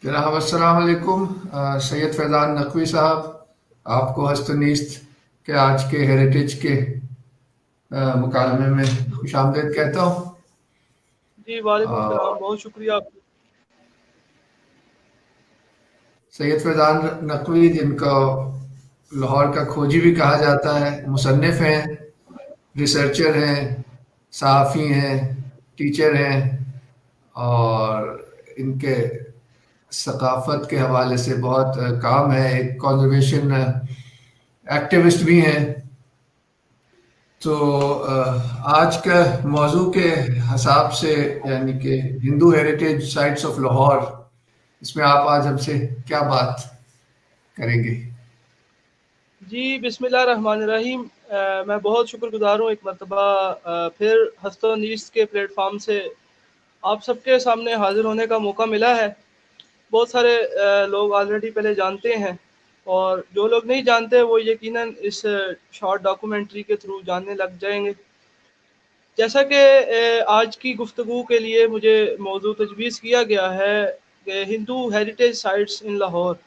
जनाब अस्सलाम वालेकुम। सैयद फैज़ान नकवी साहब, आपको हस्तनीस्त के आज के हेरिटेज के मुकालमे में खुशामदीद कहता हूँ। जी, वालेकुम सलाम। अ, बहुत शुक्रिया आपका। सैयद फैज़ान नकवी, जिनको लाहौर का खोजी भी कहा जाता है, मुसन्निफ़ हैं, रिसर्चर हैं, सहाफ़ी हैं, टीचर हैं और इनके सकाफ़त के हवाले से बहुत काम है। एक कंज़र्वेशन एक्टिविस्ट भी हैं। तो आज का मौजू के हिसाब से, यानी कि Hindu heritage sites of Lahore, इसमें आप आज हमसे क्या बात करेंगे? जी, बिस्मिल्लाह रहमान रहीम। मैं बहुत शुक्रगुज़ार हूँ एक मरतबा फिर हस्तो न्यूज़ के प्लेटफॉर्म से आप सबके सामने हाज़िर होने का मौका मिला है। बहुत सारे लोग ऑलरेडी पहले जानते हैं, और जो लोग नहीं जानते वो यकीनन इस शॉर्ट डॉक्यूमेंट्री के थ्रू जानने लग जाएंगे। जैसा कि आज की गुफ्तगू के लिए मुझे मौजू तजवीज़ किया गया है कि Hindu heritage sites in Lahore.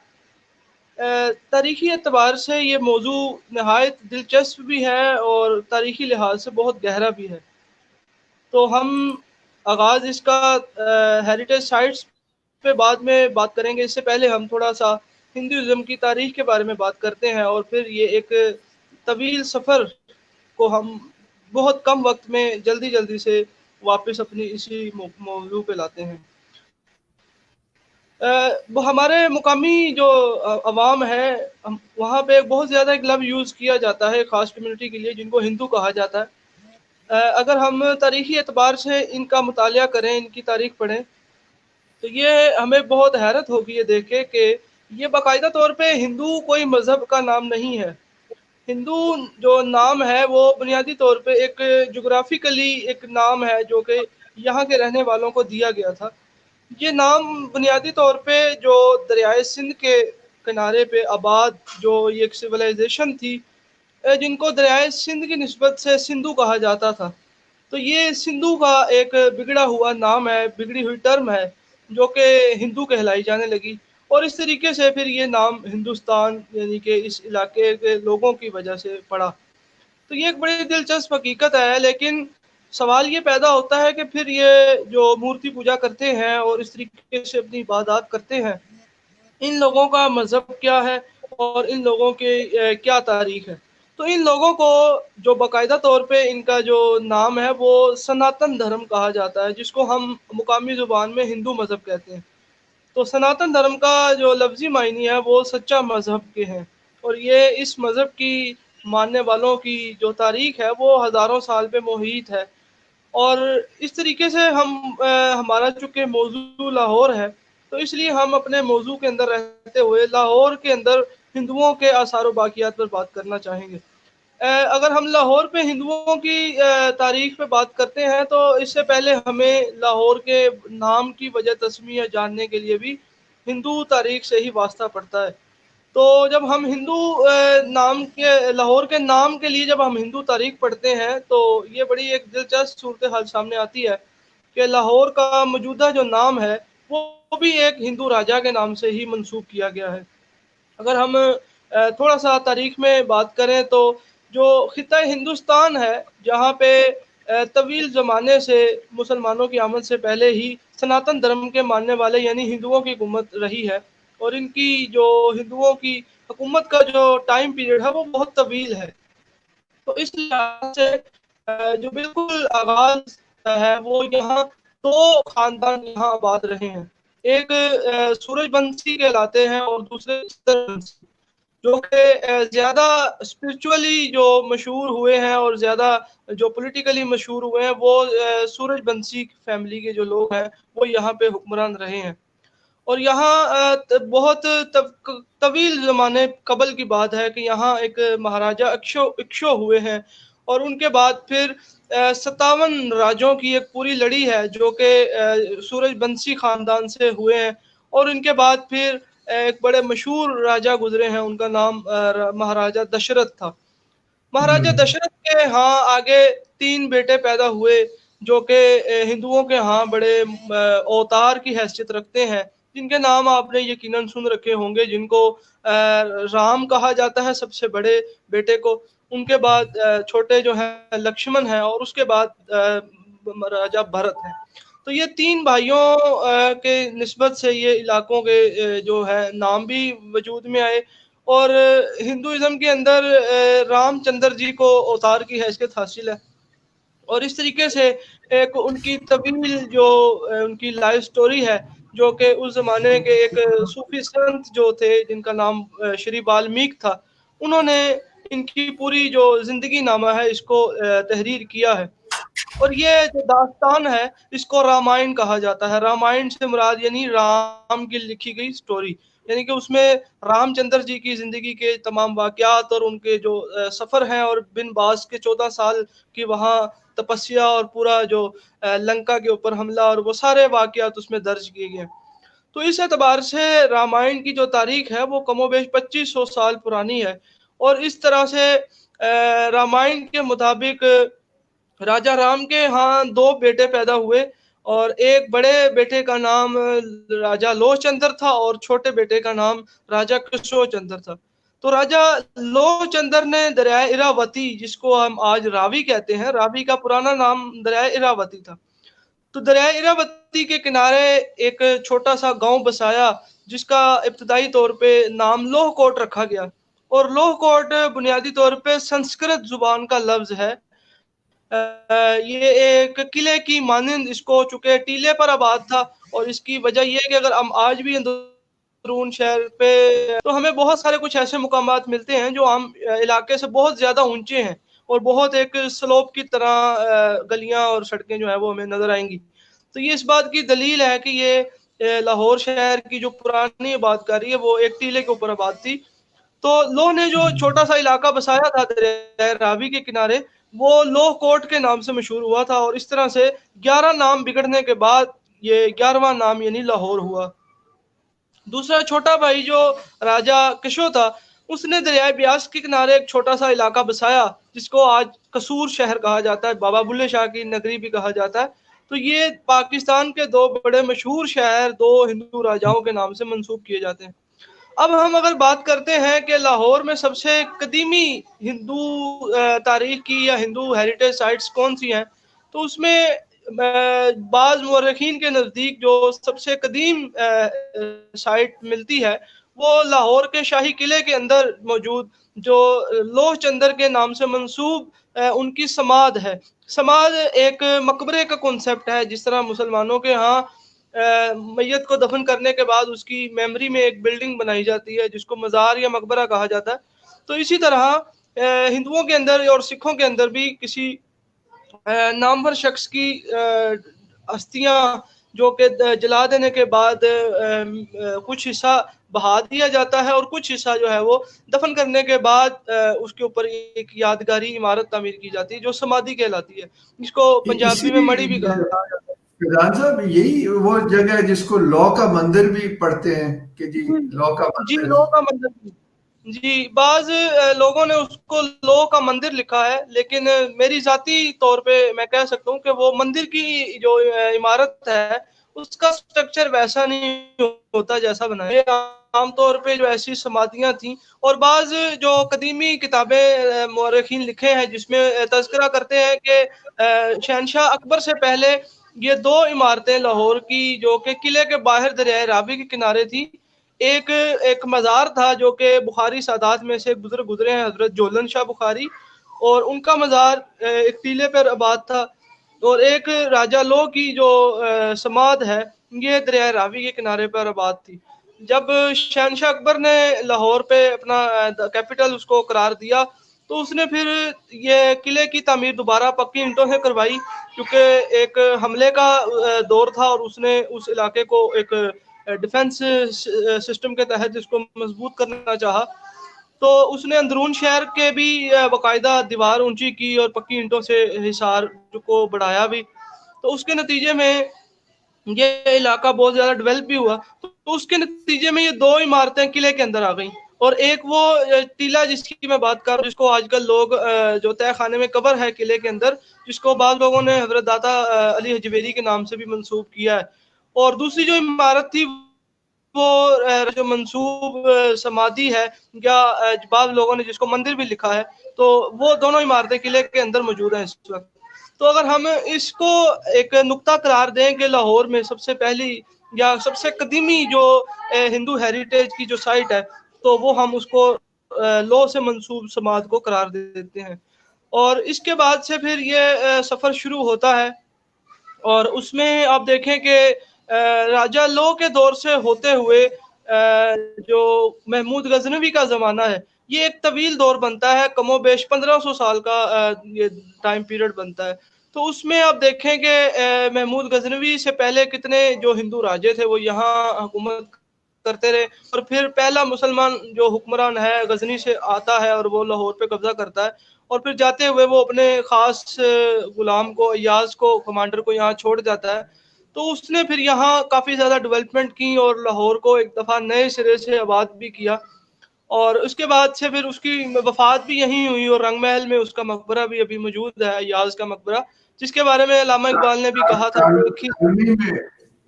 तारीख़ी एतबार से ये मौजू नहायत दिलचस्प भी है और तारीख़ी लिहाज से बहुत गहरा भी है। तो हम आगाज़ इसका हेरिटेज साइट्स पे बाद में बात करेंगे। इससे पहले हम थोड़ा-सा हिंदुइज़्म की तारीख़ के बारे में बात करते हैं, और फिर ये एक तवील सफ़र को हम बहुत कम वक़्त में जल्दी-जल्दी से वापस अपनी इसी मौज़ू पे लाते हैं। वो हमारे मुकामी जो अवाम है, हम वहाँ पे बहुत ज़्यादा एक लफ़्ज़ यूज़ किया जाता है ख़ास कम्युनिटी के लिए, जिनको हिंदू कहा जाता है। अगर हम तारीख़ी एतबार से इनका मुतालिया करें, इनकी तारीख़ पढ़ें, तो ये हमें बहुत हैरत होगी ये देख के कि ये बाकायदा तौर पे हिंदू कोई मज़हब का नाम नहीं है। हिंदू जो नाम है वो बुनियादी तौर पे एक ज्योग्राफिकली एक नाम है जो कि यहाँ के रहने वालों को दिया गया था। ये नाम बुनियादी तौर पे जो दरियाए सिंध के किनारे पे आबाद जो ये एक सिविलाइजेशन थी, जिनको दरियाए सिंध की निस्बत से सिंधु कहा जाता था। तो ये सिंधु का एक बिगड़ा हुआ नाम है, बिगड़ी हुई टर्म है, जो कि हिंदू कहलाई जाने लगी, और इस तरीके से फिर ये नाम हिंदुस्तान यानी कि इस इलाके के लोगों की वजह से पड़ा। तो ये एक बड़ी दिलचस्प हकीकत है, लेकिन सवाल ये पैदा होता है कि फिर ये जो मूर्ति पूजा करते हैं और इस तरीके से अपनी इबादत करते हैं, इन लोगों का मज़हब क्या है और इन लोगों के क्या तारीख है। तो इन लोगों को जो बाकायदा तौर पे इनका जो नाम है वो सनातन धर्म कहा जाता है, जिसको हम मुकामी ज़ुबान में हिंदू मज़हब कहते हैं। तो सनातन धर्म का जो लफ्ज़ी मायने है वो सच्चा मज़हब के हैं, और ये इस मज़हब की मानने वालों की जो तारीख है वो हज़ारों साल पे मुहीत है। और इस तरीके से हमारा चूँकि मौज़ू लाहौर है, तो इसलिए हम अपने मौज़ू के अंदर रहते हुए लाहौर के अंदर हिंदुओं के आसार व बाक़ियात पर बात करना चाहेंगे। अगर हम लाहौर पे हिंदुओं की तारीख़ पे बात करते हैं, तो इससे पहले हमें लाहौर के नाम की वजह तस्मीया जानने के लिए भी हिंदू तारीख़ से ही वास्ता पड़ता है। तो जब हम हिंदू नाम के लाहौर के नाम के लिए जब हम हिंदू तारीख पढ़ते हैं, तो ये बड़ी एक दिलचस्प सूरत हाल सामने आती है कि लाहौर का मौजूदा जो नाम है वो भी एक हिंदू राजा के नाम से ही मंसूब किया गया है। अगर हम थोड़ा सा तारीख में बात करें, तो जो खिता हिंदुस्तान है, जहाँ पे तवील ज़माने से मुसलमानों की आमद से पहले ही सनातन धर्म के मानने वाले यानी हिंदुओं की हुकूमत रही है, और इनकी जो हिंदुओं की हुकूमत का जो टाइम पीरियड है वो बहुत तवील है। तो इस लिहाज से जो बिल्कुल आगाज़ है वो यहाँ 2 ख़ानदान यहाँ आबाद रहे हैं। एक सूरजवंशी कहलाते हैं और दूसरे चित्तरवंशी, जो कि ज़्यादा स्पिरिचुअली जो मशहूर हुए हैं और ज़्यादा जो पॉलिटिकली मशहूर हुए हैं, वो सूरजवंशी फैमिली के जो लोग हैं वो यहाँ पे हुक्मरान रहे हैं। और यहाँ बहुत तवील ज़माने कबल की बात है कि यहाँ एक महाराजा इक्शो हुए हैं, और उनके बाद फिर 57 राजों की एक पूरी लड़ी है जो कि सूरजवंशी ख़ानदान से हुए हैं। और इनके बाद फिर एक बड़े मशहूर राजा गुजरे हैं, उनका नाम महाराजा दशरथ था। महाराजा हम्म। दशरथ के यहाँ आगे 3 बेटे पैदा हुए, जो कि हिंदुओं के यहाँ बड़े अवतार की हैसियत रखते हैं। जिनके नाम आपने यकीनन सुन रखे होंगे, जिनको राम कहा जाता है सबसे बड़े बेटे को, उनके बाद छोटे जो है लक्ष्मण है, और उसके बाद राजा भरत है। तो ये 3 भाइयों के निस्बत से ये इलाकों के जो है नाम भी वजूद में आए। और हिंदुइज्म के अंदर रामचंद्र जी को अवतार की हैसियत हासिल है। और इस तरीके से एक उनकी तवील जो उनकी लाइफ स्टोरी है, जो कि उस जमाने के एक सूफी संत जो थे जिनका नाम श्री वाल्मीकि था, उन्होंने इनकी पूरी जो जिंदगी नामा है इसको तहरीर किया है। और ये जो दास्तान है इसको रामायण कहा जाता है। रामायण से मुराद यानी राम की लिखी गई स्टोरी, यानी कि उसमें रामचंद्र जी की जिंदगी के तमाम वाकयात और उनके जो सफर हैं, और बिन बास के 14 साल की वहाँ तपस्या और पूरा जो लंका के ऊपर हमला और वो सारे वाकयात उसमें दर्ज किए गए। तो इस एतबार से रामायण की जो तारीख है वो कमोबेश 2500 साल पुरानी है। और इस तरह से रामायण के मुताबिक राजा राम के यहाँ 2 बेटे पैदा हुए, और एक बड़े बेटे का नाम राजा लोहचंद्र था और छोटे बेटे का नाम राजा कृष्णचंद्र था। तो राजा लोहचंद्र ने दरिया इरावती, जिसको हम आज रावी कहते हैं, रावी का पुराना नाम दरिया इरावती था, तो दरिया इरावती के किनारे एक छोटा सा गांव बसाया, जिसका इब्तदाई तौर पे नाम लोहकोट रखा गया। और लोहकोट बुनियादी तौर पे संस्कृत जुबान का लफ्ज है। ये एक किले की मानंद, इसको चूंकि टीले पर आबाद था, और इसकी वजह यह है कि अगर हम आज भी अंदरून शहर पे, तो हमें बहुत सारे कुछ ऐसे मुकामात मिलते हैं जो आम इलाके से बहुत ज्यादा ऊंचे हैं, और बहुत एक स्लोप की तरह गलियां और सड़कें जो है वो हमें नजर आएंगी। तो ये इस बात की दलील है कि ये लाहौर शहर की जो पुरानी आबादकारी है वो एक टीले के ऊपर आबाद थी। तो लोह ने जो छोटा सा इलाका बसाया था दरिया रावी के किनारे, वो लोह कोट के नाम से मशहूर हुआ था। और इस तरह से 11 नाम बिगड़ने के बाद ये 11वां नाम यानी लाहौर हुआ। दूसरा छोटा भाई जो राजा किशो था, उसने दरियाए ब्यास के किनारे एक छोटा सा इलाका बसाया, जिसको आज कसूर शहर कहा जाता है, बाबा बुल्ले शाह की नगरी भी कहा जाता है। तो ये पाकिस्तान के 2 बड़े मशहूर शहर 2 हिंदू राजाओं के नाम से मंसूब किए जाते हैं। अब हम अगर बात करते हैं कि लाहौर में सबसे कदीमी हिंदू तारीख की या हिंदू हेरिटेज साइट्स कौन सी हैं, तो उसमें बाज़ मुअर्रिखीन के नज़दीक जो सबसे कदीम साइट मिलती है, वो लाहौर के शाही किले के अंदर मौजूद जो लोह चंदर के नाम से मंसूब उनकी समाध है। समाध एक मकबरे का कॉन्सेप्ट है, जिस तरह मुसलमानों के यहाँ मैयत को दफन करने के बाद उसकी मेमोरी में एक बिल्डिंग बनाई जाती है जिसको मज़ार या मकबरा कहा जाता है। तो इसी तरह हिंदुओं के अंदर और सिखों के अंदर भी किसी नामवर शख्स की अस्थियां जो कि जला देने के बाद कुछ हिस्सा बहा दिया जाता है, और कुछ हिस्सा जो है वो दफन करने के बाद उसके ऊपर एक यादगारी इमारत तामीर की जाती है जो समाधि कहलाती है, जिसको पंजाबी में मड़ी भी कहा जाता है। प्रधान साहब, यही वो जगह है जिसको लॉ का मंदिर भी पढ़ते हैं कि जी लॉ का जी मंदिर। लॉ का मंदिर, जी बाज लोगों ने उसको लॉ का मंदिर लिखा है, लेकिन मेरी जाती तौर पे मैं कह सकता हूँ कि वो मंदिर की जो इमारत है उसका स्ट्रक्चर वैसा नहीं होता जैसा बनाया। आमतौर पे जो ऐसी समाधियां थी, और बाज जो कदीमी किताबें मुअर्रिखीन लिखे हैं जिसमें तज़किरा करते हैं कि शहनशाह अकबर से पहले ये 2 इमारतें लाहौर की जो कि किले के बाहर दरियाए रावी के किनारे थी। एक मज़ार था जो कि बुखारी सादात में से गुजरे हैं, हजरत जोलन शाह बुखारी, और उनका मज़ार एक टीले पर आबाद था। और एक राजा लो की जो समाध है ये दरिया रावी के किनारे पर आबाद थी। जब शहनशाह अकबर ने लाहौर पे अपना कैपिटल उसको करार दिया, तो उसने फिर ये किले की तामीर दोबारा पक्की ईंटों से करवाई, क्योंकि एक हमले का दौर था और उसने उस इलाके को एक डिफेंस सिस्टम के तहत इसको मजबूत करना चाहा। तो उसने अंदरून शहर के भी बाकायदा दीवार ऊंची की और पक्की ईंटों से हिसार को बढ़ाया भी। तो उसके नतीजे में ये इलाका बहुत ज्यादा डेवलप भी हुआ। तो उसके नतीजे में ये 2 इमारतें किले के अंदर आ गई, और एक वो टीला जिसकी मैं बात कर रहा हूँ, जिसको आजकल लोग जो तय खाने में कब्र है किले के अंदर, जिसको बाद लोगों ने हजरत दाता अली हजवेरी के नाम से भी मंसूब किया है। और दूसरी जो इमारत थी वो जो मंसूब समाधि है या बाद लोगों ने जिसको मंदिर भी लिखा है, तो वो दोनों इमारतें किले के अंदर मौजूद हैं इस वक्त। तो अगर हम इसको एक नुक्ता करार दें कि लाहौर में सबसे पहली या सबसे कदीमी जो हिंदू हेरिटेज की जो साइट है, तो वो हम उसको लौ से मंसूब समाध को करार देते हैं। और इसके बाद से फिर ये सफ़र शुरू होता है, और उसमें आप देखें कि राजा लो के दौर से होते हुए जो महमूद गजनवी का ज़माना है, ये एक तवील दौर बनता है, कमोबेश 1500 साल का ये टाइम पीरियड बनता है। तो उसमें आप देखें कि महमूद गजनवी से पहले कितने जो हिंदू राजे थे वो यहाँ हुकूमत करते रहे, और फिर पहला मुसलमान जो हुक्मरान है गजनी से आता है और वो लाहौर पे कब्जा करता है, और फिर जाते हुए वो अपने खास गुलाम को, अय्याज को, कमांडर को यहाँ छोड़ जाता है। तो उसने फिर यहाँ काफ़ी ज़्यादा डेवलपमेंट की और लाहौर को एक दफ़ा नए सिरे से आबाद भी किया। और उसके बाद से फिर उसकी वफात भी यहीं हुई, और रंग महल में उसका मकबरा भी अभी मौजूद है, अय्याज का मकबरा, जिसके बारे में अल्लामा इकबाल ने भी कहा था कि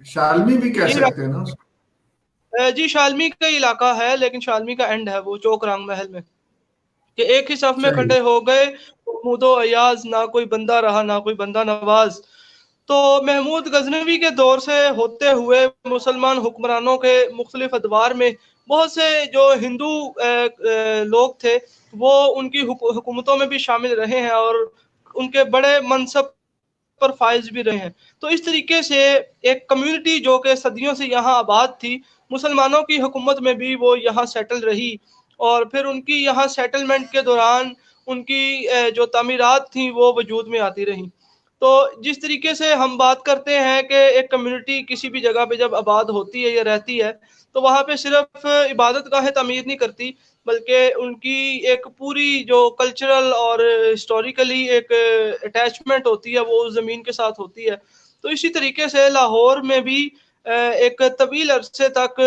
शालमी भी कह जी सकते हैं ना उसको? जी शालमी का इलाका है, लेकिन शालमी का एंड है वो चौक रंग महल में, कि एक ही सफ में सही। खड़े हो गए महमूदो अयाज, ना कोई बंदा रहा ना कोई बंदा नवाज। तो महमूद गजनवी के दौर से होते हुए मुसलमान हुक्मरानों के मुख्तलिफ अदवार में बहुत से जो हिंदू लोग थे वो उनकी हुकूमतों में भी शामिल रहे हैं, और उनके बड़े मनसब पर फायज भी रहे हैं। तो इस तरीके से एक कम्युनिटी जो कि सदियों से यहाँ आबाद थी, मुसलमानों की हुकूमत में भी वो यहाँ सेटल रही, और फिर उनकी यहाँ सेटलमेंट के दौरान उनकी जो तामीरात थी वो वजूद में आती रहीं। तो जिस तरीके से हम बात करते हैं कि एक कम्युनिटी किसी भी जगह पे जब आबाद होती है या रहती है, तो वहाँ पे सिर्फ इबादत गाहें तामीर नहीं करती, बल्कि उनकी एक पूरी जो कल्चरल और हिस्टोरिकली एक अटैचमेंट होती है वो उस ज़मीन के साथ होती है। तो इसी तरीके से लाहौर में भी एक तवील अरसे तक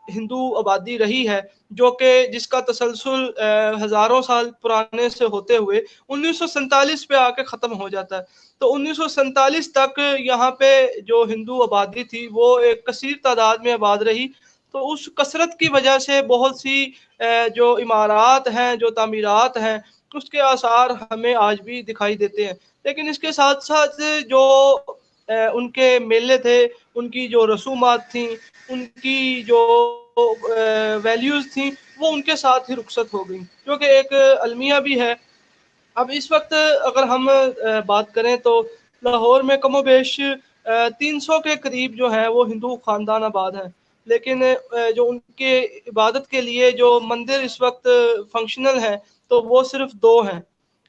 हिंदू आबादी रही है, जो कि जिसका तसलसल हज़ारों साल पुराने से होते हुए 1947 पे आके ख़त्म हो जाता है। तो 1947 तक यहाँ पे जो हिंदू आबादी थी वो एक कसीर तादाद में आबाद रही। तो उस कसरत की वजह से बहुत सी जो इमारात हैं, जो तामीरात हैं, उसके आसार हमें आज भी दिखाई देते हैं। लेकिन इसके साथ-साथ जो उनके मेले थे, उनकी जो रसूमात थी, उनकी जो वैल्यूज़ थी, वो उनके साथ ही रुखसत हो गई, जो कि एक अलमिया भी है। अब इस वक्त अगर हम बात करें तो लाहौर में कमोबेश 300 के करीब जो है वो हिंदू ख़ानदान आबाद हैं, लेकिन जो उनके इबादत के लिए जो मंदिर इस वक्त फंक्शनल हैं, तो वो सिर्फ 2 हैं।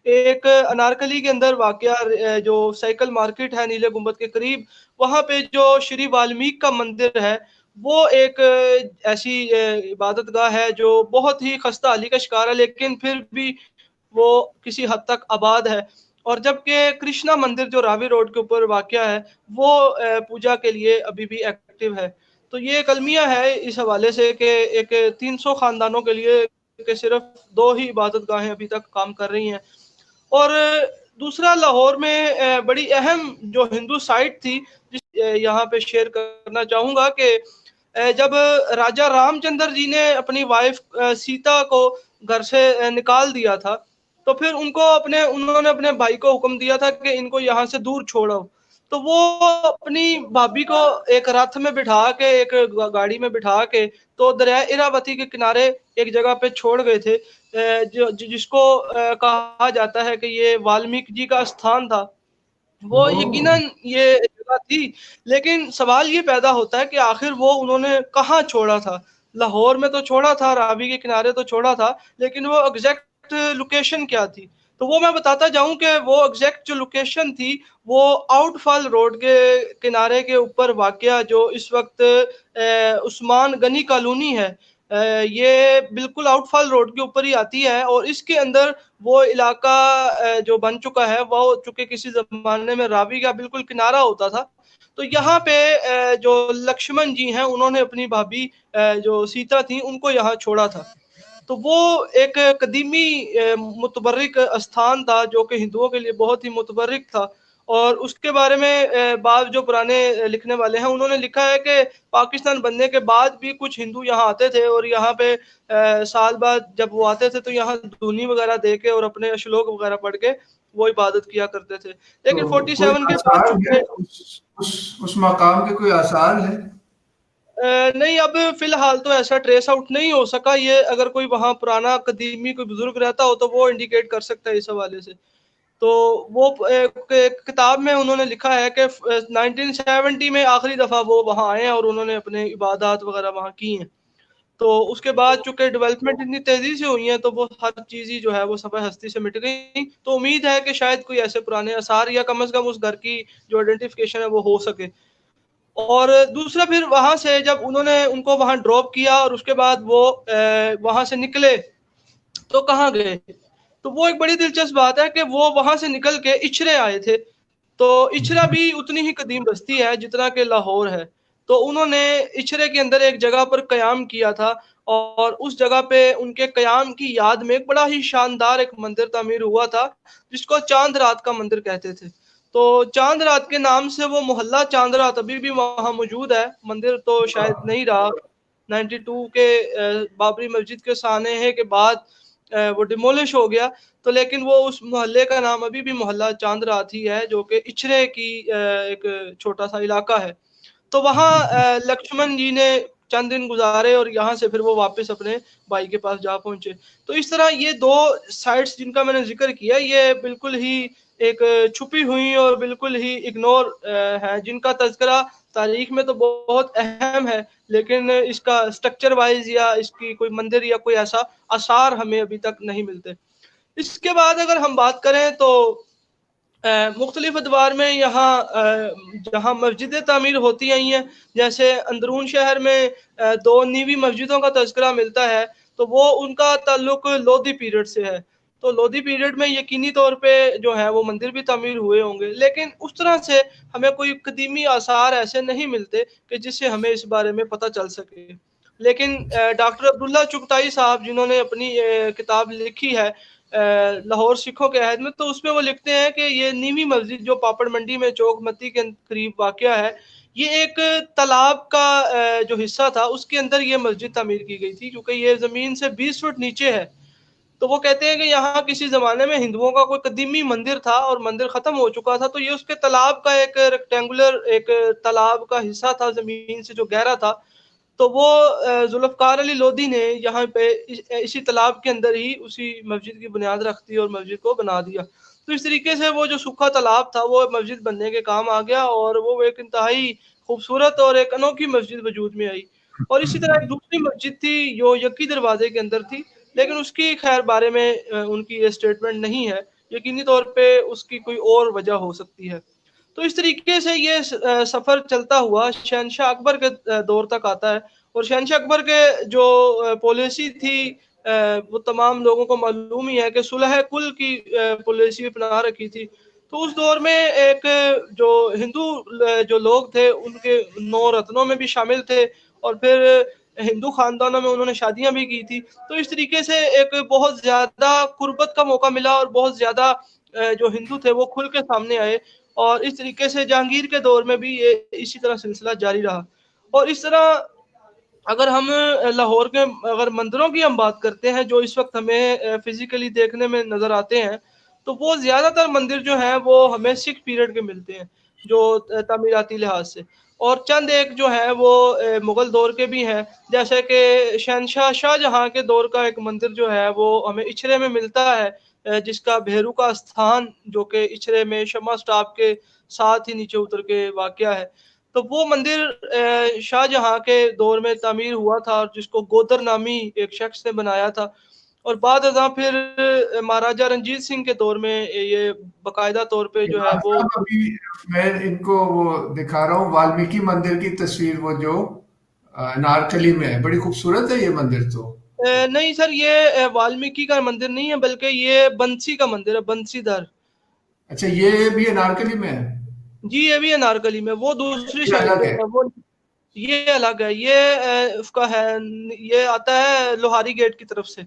एक अनारकली के अंदर वाक़या जो साइकिल मार्केट है नीले गुंबद के करीब, वहाँ पे जो श्री वाल्मीकि का मंदिर है, वो एक ऐसी इबादत गाह है जो बहुत ही खस्ता हाली का शिकार है, लेकिन फिर भी वो किसी हद तक आबाद है। और जबकि कृष्णा मंदिर जो रावी रोड के ऊपर वाक़या है, वो पूजा के लिए अभी भी एक्टिव है। तो ये एक अलमिया है इस हवाले से कि एक 300 ख़ानदानों के लिए कि सिर्फ 2 ही इबादत गाहें अभी तक काम कर रही हैं। और दूसरा लाहौर में बड़ी अहम जो हिंदू साइट थी, जिस यहाँ पे शेयर करना चाहूँगा कि जब राजा रामचंद्र जी ने अपनी वाइफ सीता को घर से निकाल दिया था, तो फिर उन्होंने अपने भाई को हुक्म दिया था कि इनको यहाँ से दूर छोड़ो। तो वो अपनी भाभी को एक रथ में बिठा के, एक गाड़ी में बिठा के, तो दरिया इरावती के किनारे एक जगह पे छोड़ गए थे, जिसको कहा जाता है कि ये वाल्मीकि जी का स्थान था। वो ओह! यकीनन ये जगह थी, लेकिन सवाल ये पैदा होता है कि आखिर वो उन्होंने कहाँ छोड़ा था? लाहौर में तो छोड़ा था, रावी के किनारे तो छोड़ा था, लेकिन वो एग्ज़ैक्ट लोकेशन क्या थी? तो वो मैं बताता जाऊँ कि वो एग्ज़ैक्ट जो लोकेशन थी, वो आउटफॉल रोड के किनारे के ऊपर वाक़या जो इस वक़्त उस्मान गनी कॉलोनी है, ये बिल्कुल आउटफॉल रोड के ऊपर ही आती है, और इसके अंदर वो इलाका जो बन चुका है, वो चूँकि किसी ज़माने में रावी का बिल्कुल किनारा होता था। तो यहाँ पे जो लक्ष्मण जी हैं, उन्होंने अपनी भाभी जो सीता थी, उनको यहाँ छोड़ा था। तो वो एक कदीमी मुतबर्रिक स्थान था, जो कि हिंदुओं के लिए बहुत ही मुतबर्रिक था। और उसके बारे में बाद जो पुराने लिखने वाले हैं उन्होंने लिखा है कि पाकिस्तान बनने के बाद भी कुछ हिंदू यहाँ आते थे और यहाँ पे साल बाद जब वो आते थे तो यहाँ धुनी वगैरह दे के और अपने श्लोक वगैरह पढ़ के वो इबादत किया करते थे। लेकिन तो कोई 47 के बाद आसार है चूंकि उस मकाम के, कोई आसार है? नहीं, अब फिलहाल तो ऐसा ट्रेस आउट नहीं हो सका। ये अगर कोई वहाँ पुराना कदीमी कोई बुजुर्ग रहता हो तो वो इंडिकेट कर सकता है इस हवाले से। तो वो एक किताब में उन्होंने लिखा है कि 1970 में आखिरी दफा वो वहाँ आए हैं और उन्होंने अपने इबादत वगैरह वहाँ की हैं। तो उसके बाद चूंकि डेवलपमेंट इतनी तेजी से हुई है तो वो हर चीज ही जो है वो सफाई हस्ती से मिट गई। तो उम्मीद है कि शायद कोई ऐसे पुराने आसार या कम से कम उस घर की जो आइडेंटिफिकेशन है वो हो सके। और दूसरा फिर वहां से जब उन्होंने उनको वहां ड्रॉप किया और उसके बाद वो वहां से निकले तो कहाँ गए? तो वो एक बड़ी दिलचस्प बात है कि वो वहां से निकल के इचरे आए थे। तो इचरा भी उतनी ही कदीम बस्ती है जितना कि लाहौर है। तो उन्होंने इचरे के अंदर एक जगह पर कयाम किया था और उस जगह पे उनके कयाम की याद में एक बड़ा ही शानदार एक मंदिर तामीर हुआ था जिसको चांद रात का मंदिर कहते थे। तो चांद रात के नाम से वो मोहल्ला चांद रात अभी भी वहाँ मौजूद है। मंदिर तो शायद नहीं रहा। 92 के बाबरी मस्जिद के सानहे के बाद वो डिमोलिश हो गया। तो लेकिन वो उस मोहल्ले का नाम अभी भी मोहल्ला चांद रात ही है जो कि इचरे की एक छोटा सा इलाका है। तो वहाँ लक्ष्मण जी ने चंद दिन गुजारे और यहाँ से फिर वो वापस अपने भाई के पास जा पहुंचे। तो इस तरह ये दो साइट्स जिनका मैंने जिक्र किया ये बिल्कुल ही एक छुपी हुई और बिल्कुल ही इग्नोर है, जिनका तज़किरा तारीख में तो बहुत अहम है लेकिन इसका स्ट्रक्चर वाइज या इसकी कोई मंदिर या कोई ऐसा आसार हमें अभी तक नहीं मिलते। इसके बाद अगर हम बात करें तो मुख्तलिफ अदवार में यहाँ जहाँ मस्जिदें तामीर होती आई हैं, जैसे अंदरून शहर में दो नीवी मस्जिदों का तज़किरा मिलता है तो वो उनका ताल्लुक लोधी पीरियड से है। तो लोधी पीरियड में यकीनी तौर पे जो है वो मंदिर भी तामीर हुए होंगे लेकिन उस तरह से हमें कोई कदीमी आसार ऐसे नहीं मिलते कि जिससे हमें इस बारे में पता चल सके। लेकिन डॉक्टर अब्दुल्ला चुगताई साहब जिन्होंने अपनी किताब लिखी है लाहौर सिखों के अहद में, तो उसमें वो लिखते हैं कि ये नीवी मस्जिद जो पापड़ मंडी में चौकमती के करीब वाक़या है, ये एक तालाब का जो हिस्सा था उसके अंदर ये मस्जिद तामीर की गई थी क्योंकि ये ज़मीन से 20 फुट नीचे है। तो वो कहते हैं कि यहाँ किसी ज़माने में हिंदुओं का कोई कदीमी मंदिर था और मंदिर ख़त्म हो चुका था, तो ये उसके तालाब का एक रेक्टेंगुलर एक तालाब का हिस्सा था ज़मीन से जो गहरा था। तो वो जुल्फ़कार अली लोधी ने यहाँ पे इसी तालाब के अंदर ही उसी मस्जिद की बुनियाद रख दी और मस्जिद को बना दिया। तो इस तरीके से वो जो सूखा तालाब था वो मस्जिद बनने के काम आ गया और वो एक इंतहाई खूबसूरत और एक अनोखी मस्जिद वजूद में आई। और इसी तरह एक दूसरी मस्जिद थी जो यक्की दरवाजे के अंदर थी, लेकिन उसकी खैर बारे में उनकी ये स्टेटमेंट नहीं है। यकीनी तौर पे उसकी कोई और वजह हो सकती है। तो इस तरीके से ये सफ़र चलता हुआ शहनशाह अकबर के दौर तक आता है और शहनशाह अकबर के जो पॉलिसी थी वो तमाम लोगों को मालूम ही है कि सुलह कुल की पॉलिसी अपना रखी थी। तो उस दौर में एक जो हिंदू जो लोग थे उनके 9 रत्नों में भी शामिल थे और फिर हिंदू खानदानों में उन्होंने शादियां भी की थी। तो इस तरीके से एक बहुत ज़्यादा कुर्बत का मौका मिला और बहुत ज़्यादा जो हिंदू थे वो खुल के सामने आए और इस तरीके से जहांगीर के दौर में भी ये इसी तरह सिलसिला जारी रहा। और इस तरह अगर हम लाहौर के अगर मंदिरों की हम बात करते हैं जो इस वक्त हमें फिजिकली देखने में नजर आते हैं, तो वो ज्यादातर मंदिर जो हैं वो हमें सिख पीरियड के मिलते हैं जो तामीराती लिहाज से। और चंद एक जो है वो मुगल दौर के भी हैं, जैसे कि शहनशाह शाहजहां के दौर का एक मंदिर जो है वो हमें इचरे में मिलता है, जिसका भेरू का स्थान जो कि इचरे में शमा स्टॉप के साथ ही नीचे उतर के वाक़या है। तो वो मंदिर शाहजहां के दौर में तामीर हुआ था और जिसको गोदर नामी एक शख्स ने बनाया था। और बाद अज़ां फिर महाराजा रंजीत सिंह के दौर में ये बाकायदा तौर पे जो है वो अभी मैं इनको वो दिखा रहा हूँ वाल्मीकि मंदिर की तस्वीर, वो जो नारकली में है, बड़ी खूबसूरत है ये मंदिर तो। नहीं सर, ये वाल्मीकि का मंदिर नहीं है बल्कि ये बंसी का मंदिर है, बंसीधर। अच्छा, ये भी अनारकली में है? जी ये भी अनारकली में, वो दूसरी ये साइड अलग पे है? है वो। ये अलग है, ये उसका है, ये आता है लोहारी गेट की तरफ से।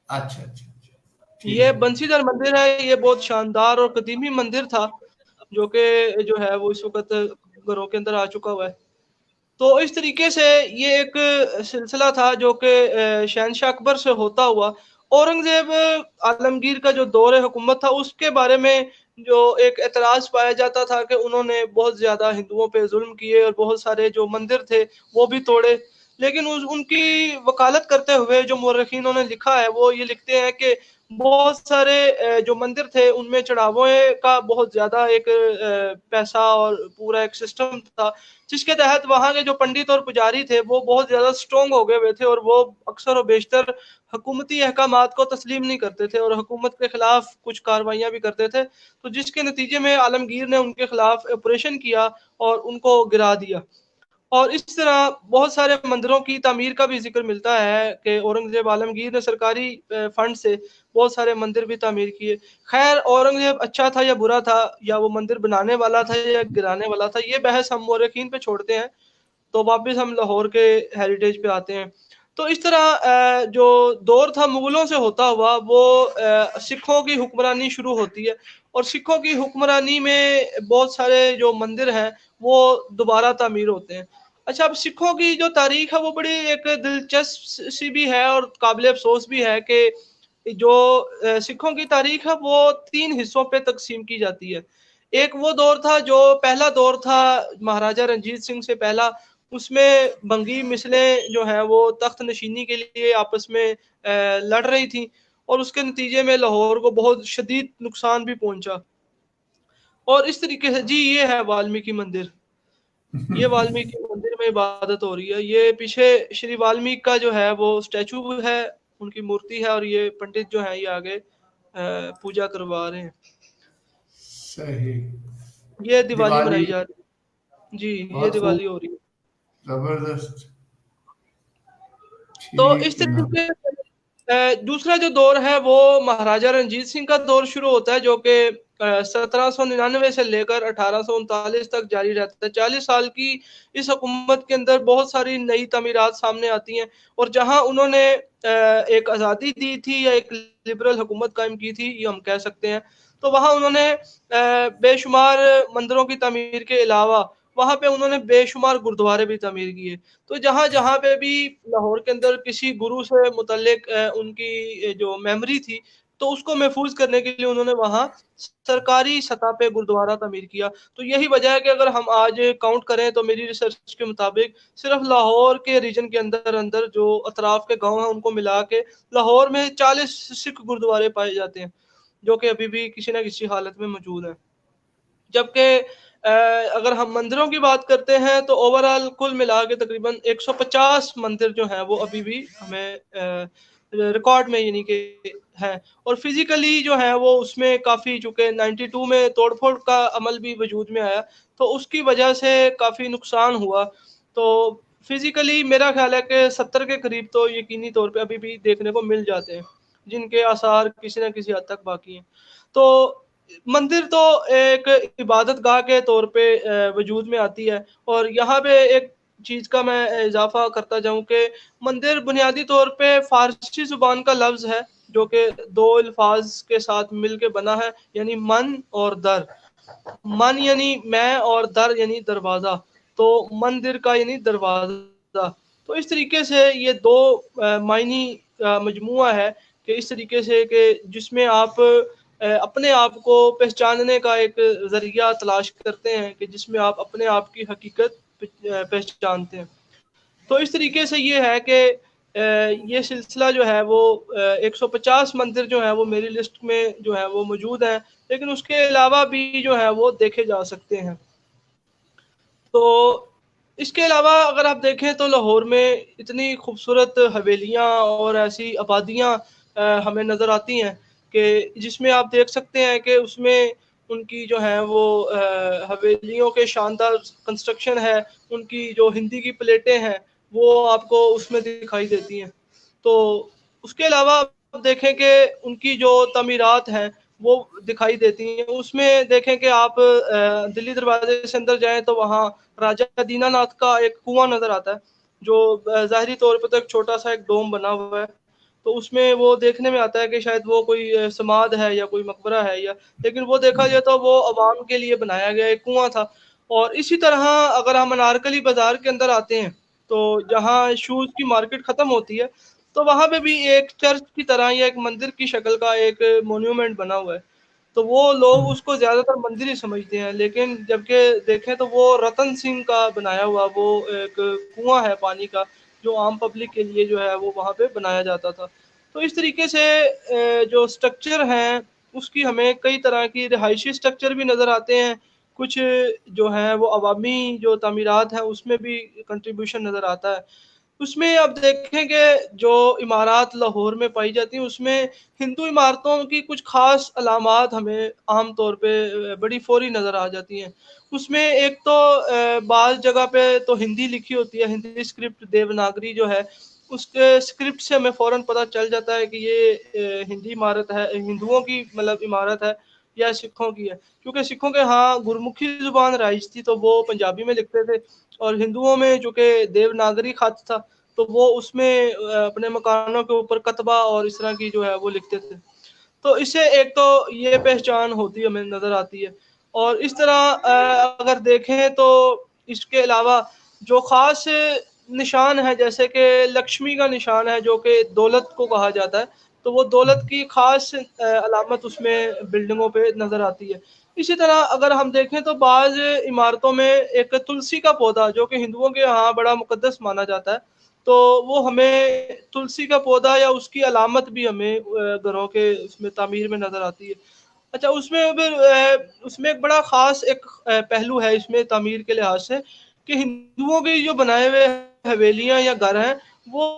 अच्छा अच्छा अच्छा, ठीक ये है। बंसीधर मंदिर है, ये बहुत शानदार और कदीमी मंदिर था जो कि जो है वो इस वक़्त घरों के अंदर आ चुका हुआ है। तो इस तरीके से ये एक सिलसिला था जो कि शहंशाह अकबर से होता हुआ औरंगज़ेब आलमगीर का जो दौर हुकूमत था उसके बारे में जो एक एतराज़ पाया जाता था कि उन्होंने बहुत ज़्यादा हिंदुओं पे ज़ुल्म किए और बहुत सारे जो मंदिर थे वो भी तोड़े। लेकिन उनकी वकालत करते हुए जो मौरख़ीनों ने लिखा है वो ये लिखते हैं कि बहुत सारे जो मंदिर थे उनमें चढ़ावों का बहुत ज़्यादा एक पैसा और पूरा एक सिस्टम था, जिसके तहत वहाँ के जो पंडित और पुजारी थे वो बहुत ज़्यादा स्ट्रॉन्ग हो गए हुए थे और वो अक्सर और बेशतर हुकूमती अहकामात को तस्लीम नहीं करते थे और हुकूमत के खिलाफ कुछ कार्रवाइयाँ भी करते थे। तो जिसके नतीजे में आलमगीर ने उनके खिलाफ ऑपरेशन किया और उनको गिरा दिया। और इस तरह बहुत सारे मंदिरों की तामीर का भी ज़िक्र मिलता है कि औरंगज़ेब आलमगीर ने सरकारी फंड से बहुत सारे मंदिर भी तामीर किए। ख़ैर औरंगज़ेब अच्छा था या बुरा था, या वो मंदिर बनाने वाला था या गिराने वाला था, ये बहस हम मौरख़ीन पे छोड़ते हैं। तो वापस हम लाहौर के हेरिटेज पे आते हैं। तो इस तरह जो दौर था मुग़लों से होता हुआ वो सिखों की हुक्मरानी शुरू होती है और सिखों की हुक्मरानी में बहुत सारे जो मंदिर हैं वो दोबारा तामीर होते हैं। अच्छा, अब सिखों की जो तारीख़ है वो बड़ी एक दिलचस्प सी भी है और काबिल अफ़सोस भी है कि जो सिखों की तारीख़ है वो 3 हिस्सों पे तक़सीम की जाती है। एक वो दौर था जो पहला दौर था महाराजा रणजीत सिंह से पहला, उसमें बंगी मिसलें जो हैं वो तख्त नशीनी के लिए आपस में लड़ रही थी और उसके नतीजे में लाहौर को बहुत शदीद नुकसान भी पहुंचा। और इस तरीके से जी ये है वाल्मीकि मंदिर। ये वाल्मीकि मंदिर में इबादत हो रही है। ये पीछे श्री वाल्मीकि का जो है वो स्टैचू है, उनकी मूर्ति है और ये पंडित जो है ये आगे पूजा करवा रहे हैं। सही। ये दिवाली दिवाली मनाई जा रही है। जी, ये बहुत खूब, दिवाली हो रही है। जबरदस्त। तो ठीक इस जनाब। तरीके से दूसरा जो दौर है वो महाराजा रणजीत सिंह का दौर शुरू होता है जो कि 1799 से लेकर 1839 तक जारी रहता है। 40 साल की इस हुकूमत के अंदर बहुत सारी नई तमीरात सामने आती हैं और जहां उन्होंने एक आज़ादी दी थी या एक लिबरल हुकूमत कायम की थी, ये हम कह सकते हैं। तो वहाँ उन्होंने बेशुमार मंदिरों की तमीर के अलावा वहाँ पे उन्होंने बेशुमार गुरुद्वारे भी तमीर किए। तो जहाँ-जहाँ पे भी लाहौर के अंदर किसी गुरु से मुतल्लिक उनकी जो मेमोरी थी, तो उसको महफूज़ करने के लिए उन्होंने वहाँ सरकारी सतह पे गुरुद्वारा तमीर किया। तो यही वजह है कि अगर हम आज काउंट करें तो मेरी रिसर्च के मुताबिक सिर्फ़ लाहौर के रीजन के अंदर जो अतराफ़ के गाँव हैं उनको मिला के लाहौर में 40 सिख गुरुद्वारे पाए जाते हैं, जो कि अभी भी किसी न किसी हालत में मौजूद हैं। जबकि अगर हम मंदिरों की बात करते हैं तो ओवरऑल कुल मिला के तकरीबन 150 मंदिर जो हैं वो अभी भी हमें रिकॉर्ड में यानी कि हैं और फिज़िकली जो है वो उसमें काफ़ी, चूँकि 92 में तोड़-फोड़ का अमल भी वजूद में आया, तो उसकी वजह से काफ़ी नुकसान हुआ। तो फिज़िकली मेरा ख़्याल है कि 70 के करीब तो यकीनी तौर पे अभी भी देखने को मिल जाते हैं, जिनके आसार किसी न किसी हद तक बाकी हैं। तो मंदिर तो एक इबादत गाह के तौर पे वजूद में आती है और यहाँ पे एक चीज़ का मैं इज़ाफ़ा करता जाऊँ कि मंदिर बुनियादी तौर पे फ़ारसी ज़ुबान का लफ्ज़ है, जो कि 2 अल्फ़ाज़ के साथ मिल के बना है, यानी मन और दर। मन यानी मैं और दर यानी दरवाज़ा, तो मंदिर का यानी दरवाज़ा। तो इस तरीके से ये 2 मायनी मजमूआ है कि इस तरीके से कि जिसमें आप अपने आप को पहचानने का एक ज़रिया तलाश करते हैं कि जिसमें आप अपने आप की हकीकत पहचानते हैं। तो इस तरीके से ये है कि ये सिलसिला जो है वो 150 मंदिर जो हैं वो मेरी लिस्ट में जो है वो मौजूद हैं, लेकिन उसके अलावा भी जो है वो देखे जा सकते हैं। तो इसके अलावा अगर आप देखें तो लाहौर में इतनी खूबसूरत हवेलियाँ और ऐसी आबादियाँ हमें नज़र आती हैं कि जिसमें आप देख सकते हैं कि उसमें उनकी जो है वो हवेलियों के शानदार कंस्ट्रक्शन है, उनकी जो हिंदी की प्लेटें हैं, वो आपको उसमें दिखाई देती हैं। तो उसके अलावा आप देखें कि उनकी जो तमीरात हैं, वो दिखाई देती हैं। उसमें देखें कि आप दिल्ली दरवाज़े से अंदर जाएँ तो वहाँ राजा दीनानाथ का एक कुआँ नज़र आता है, जो ज़ाहिरी तौर पे तो एक छोटा-सा एक डोम बना हुआ है। तो उसमें वो देखने में आता है कि शायद वो कोई समाध है या कोई मकबरा है, या लेकिन वो देखा जाए तो वो अवाम के लिए बनाया गया एक कुआं था। और इसी तरह अगर हम अनारकली बाजार के अंदर आते हैं, तो जहाँ शूज की मार्केट खत्म होती है, तो वहां पे भी एक चर्च की तरह या एक मंदिर की शक्ल का एक मोन्यूमेंट बना हुआ है। तो वो लोग उसको ज्यादातर मंदिर ही समझते हैं, लेकिन जबकि देखें तो वो रतन सिंह का बनाया हुआ वो एक कुआं है पानी का, जो आम पब्लिक के लिए जो है वो वहां पे बनाया जाता था। तो इस तरीके से जो स्ट्रक्चर हैं उसकी हमें कई तरह की रिहायशी स्ट्रक्चर भी नज़र आते हैं, कुछ जो है वो अवामी जो तामीरात हैं उसमें भी कंट्रीब्यूशन नज़र आता है। उसमें आप देखेंगे जो इमारत लाहौर में पाई जाती हैं उसमें हिंदू इमारतों की कुछ ख़ास अलामात हमें आम तौर पे बड़ी फ़ौरी नज़र आ जाती हैं। उसमें एक तो बाज़ जगह पे तो हिंदी लिखी होती है, हिंदी स्क्रिप्ट देवनागरी जो है, उसके स्क्रिप्ट से हमें फ़ौरन पता चल जाता है कि ये हिंदी इमारत है, हिंदुओं की मतलब इमारत है या सिखों की है। क्योंकि सिखों के यहाँ गुरमुखी ज़ुबान राइज थी, तो वो पंजाबी में लिखते थे, और हिंदुओं में चूँकि देवनागरी खत था, तो वो उसमें अपने मकानों के ऊपर कतबा और इस तरह की जो है वो लिखते थे। तो इससे एक तो ये पहचान होती हमें नज़र आती है। और इस तरह अगर देखें तो इसके अलावा जो ख़ास निशान है, जैसे कि लक्ष्मी का निशान है जो कि दौलत को कहा जाता है, तो वो दौलत की ख़ास अलामत उसमें बिल्डिंगों पे नज़र आती है। इसी तरह अगर हम देखें तो बाज़ इमारतों में एक तुलसी का पौधा, जो कि हिंदुओं के यहाँ बड़ा मुक़द्दस माना जाता है, तो वो हमें तुलसी का पौधा या उसकी अलामत भी हमें घरों के उसमें तामीर में नज़र आती है। अच्छा, उसमें फिर उसमें एक बड़ा ख़ास एक पहलू है इसमें तामीर के लिहाज से, कि हिंदुओं के जो बनाए हुए हवेलियाँ या घर हैं, वो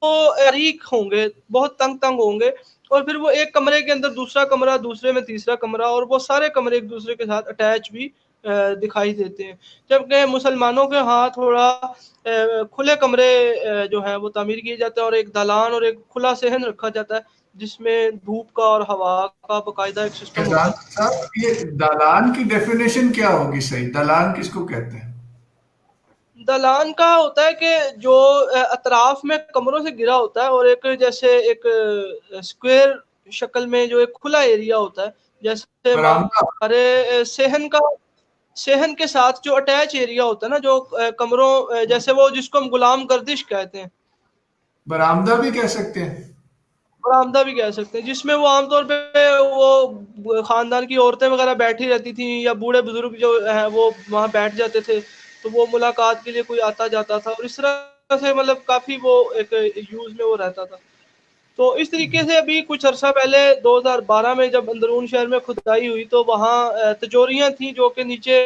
बारीक होंगे, बहुत तंग-तंग होंगे, और फिर वो एक कमरे के अंदर दूसरा कमरा, दूसरे में तीसरा कमरा, और वो सारे कमरे एक-दूसरे के साथ अटैच भी दिखाई देते हैं। जबकि मुसलमानों के यहाँ थोड़ा खुले कमरे जो हैं वो तामीर किए जाते हैं, और एक दालान और एक खुला सहन रखा जाता है, जिसमें धूप का और हवा का बाकायदा एक सिस्टम होता फैजान है। साहब, ये दालान की डेफिनेशन क्या होगी सही? दालान किसको कहते हैं? दलान का होता है कि जो अतराफ में कमरों से घिरा होता है, और एक जैसे एक स्क्वायर शक्ल में जो एक खुला एरिया होता है, जैसे बरामदा। हमारे सेहन का, सेहन के साथ जो अटैच एरिया होता है ना, जो कमरों जैसे वो जिसको हम गुलाम गर्दिश कहते हैं, बरामदा भी कह सकते हैं। बरामदा भी कह सकते हैं, जिसमें वो आमतौर पे वो खानदान की औरतें वगैरह बैठी रहती थी, या बूढ़े बुजुर्ग जो है वो वहाँ बैठ जाते थे, तो वो मुलाकात के लिए कोई आता जाता था, और इस तरह से मतलब काफी वो एक यूज में वो रहता था। तो इस तरीके से अभी कुछ अरसा पहले 2012 में जब अंदरून शहर में खुदाई हुई, तो वहाँ तिजोरियां थी जो कि नीचे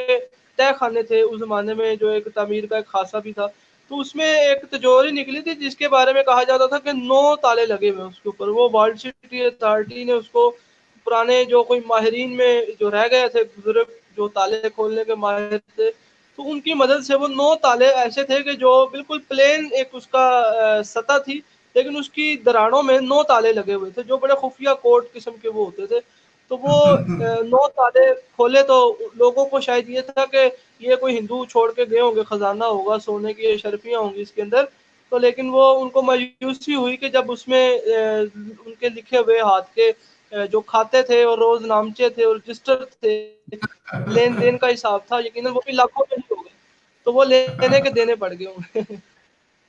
तय खाने थे उस जमाने में, जो एक तामीर का एक खासा भी था। तो उसमें एक तिजोरी निकली थी जिसके बारे में कहा जाता था कि 9 ताले लगे हुए उसके ऊपर। वो वर्ल्ड सिटी अथॉरिटी ने उसको, पुराने जो कोई माहिरीन में जो रह गए थे बुजुर्ग, जो ताले खोलने के माहिर थे, तो उनकी मदद से वो 9 ताले ऐसे थे कि जो बिल्कुल प्लेन एक उसका सतह थी, लेकिन उसकी दरारों में 9 ताले लगे हुए थे, जो बड़े खुफिया कोड किस्म के वो होते थे। तो वो 9 ताले खोले तो लोगों को शायद ये था कि ये कोई हिंदू छोड़ के गए होंगे, खजाना होगा, सोने की शर्फियाँ होंगी इसके अंदर। तो लेकिन वो उनको मायूसी हुई कि जब उसमें उनके लिखे हुए हाथ के जो खाते थे और रोज नामचे थे और रजिस्टर थे, लेन देन का हिसाब था, यकीनन वो भी लाखों में नहीं हो गए, तो वो लेने के देने पड़ गए होंगे।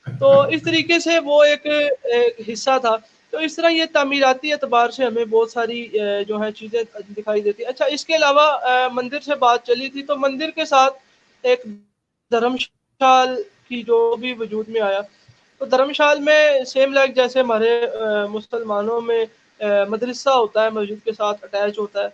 तो इस तरीके से वो एक हिस्सा था। तो इस तरह ये तामीराती एतबार से हमें बहुत सारी जो है चीज़ें दिखाई देती हैं। अच्छा, इसके अलावा मंदिर से बात चली थी, तो मंदिर के साथ एक धर्मशाल की जो भी वजूद में आया, तो धर्मशाल में सेम लाइक जैसे हमारे मुसलमानों में मदरसा होता है, मस्जिद के साथ अटैच होता है,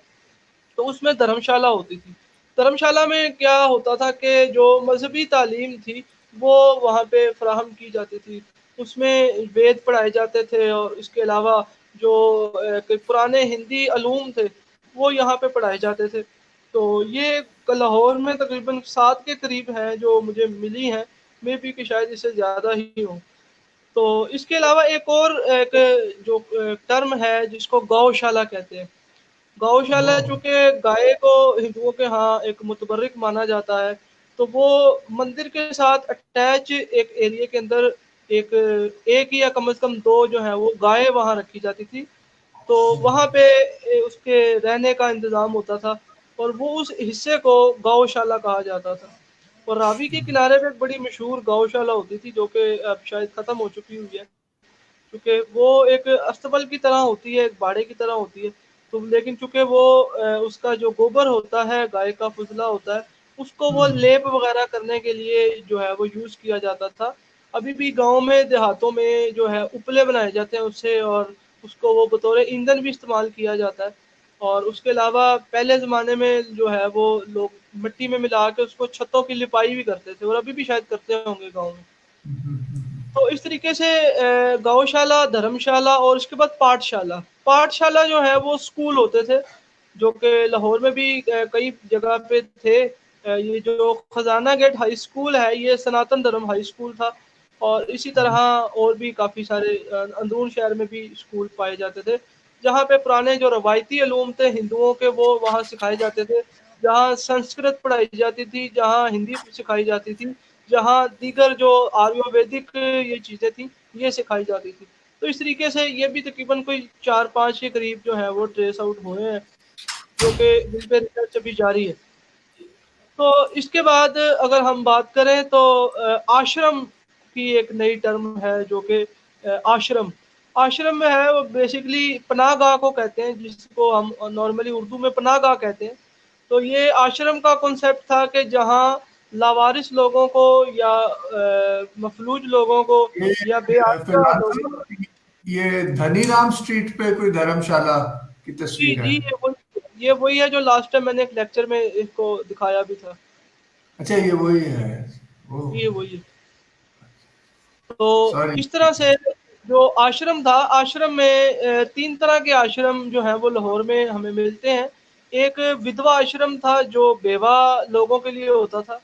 तो उसमें धर्मशाला होती थी। धर्मशाला में क्या होता था कि जो मज़हबी तालीम थी, वो वहाँ पे फ़राहम की जाती थी। उसमें वेद पढ़ाए जाते थे, और इसके अलावा जो कई पुराने हिंदी अलूम थे, वो यहाँ पे पढ़ाए जाते थे। तो ये लाहौर में तकरीबन 7 के करीब हैं जो मुझे मिली हैं, मे बी कि शायद इससे ज़्यादा ही हों। तो इसके अलावा एक और एक जो टर्म है जिसको गौशाला कहते हैं। गौशाला ओह। चूँकि गाय को हिंदुओं के यहाँ एक मुतबर्रिक माना जाता है, तो वो मंदिर के साथ अटैच एक एरिया के अंदर एक एक या कम से कम 2 जो है वो गायें वहाँ रखी जाती थी। तो वहाँ पे उसके रहने का इंतज़ाम होता था और वो उस हिस्से को गौशाला कहा जाता था। और रावी के किनारे पे एक बड़ी मशहूर गौशाला होती थी जो कि अब शायद ख़त्म हो चुकी हुई है। क्योंकि वो एक अस्तबल की तरह होती है, एक बाड़े की तरह होती है। तो लेकिन चूँकि वो उसका जो गोबर होता है, गाय का फुजला होता है, उसको वो लेप वगैरह करने के लिए जो है वो यूज़ किया जाता था। अभी भी गाँव में, देहातों में जो है उपले बनाए जाते हैं उससे, और उसको वो बतौर ईंधन भी इस्तेमाल किया जाता है। और उसके अलावा पहले ज़माने में जो है वो लोग मिट्टी में मिला के उसको छतों की लिपाई भी करते थे, और अभी भी शायद करते होंगे गाँव में। तो इस तरीके से गौशाला, धर्मशाला और उसके बाद पाठशाला। पाठशाला जो है वो स्कूल होते थे, जो कि लाहौर में भी कई जगह पे थे। ये जो खजाना गेट हाई स्कूल है, ये सनातन धर्म हाई स्कूल था। और इसी तरह और भी काफ़ी सारे अंदरून शहर में भी स्कूल पाए जाते थे, जहाँ पे पुराने जो रवायती इल्म थे हिंदुओं के, वो वहाँ सिखाए जाते थे। जहाँ संस्कृत पढ़ाई जाती थी, जहाँ हिंदी सिखाई जाती थी, जहाँ दीगर जो आयुर्वेदिक ये चीज़ें थी, ये सिखाई जाती थी। तो इस तरीके से ये भी तकरीबन कोई 4-5 के करीब जो है वो ट्रेस आउट हुए हैं, जो कि जिन पे रिसर्च अभी जारी है। तो इसके बाद अगर हम बात करें तो आश्रम की एक नई टर्म है, जो कि आश्रम। आश्रम में है वो बेसिकली पनाहगाह को कहते हैं, जिसको हम नॉर्मली उर्दू में पनाहगाह कहते हैं। तो ये आश्रम का कॉन्सेप्ट था कि जहाँ लावारिस लोगों को या मफलूज लोगों को ये या बेआसरा फिलहाल लोगों को। तो ये धनीराम स्ट्रीट पे कोई धर्मशाला की जी, तस्वीर है। जी, ये वही है जो लास्ट टाइम मैंने एक लेक्चर में इसको दिखाया भी था। अच्छा, ये वही है। ओह, ये वही है। तो सॉरी। इस तरह से जो आश्रम था, आश्रम में 3 तरह के आश्रम जो हैं वो लाहौर में हमें मिलते हैं। एक विधवा आश्रम था जो बेवा लोगों के लिए होता था।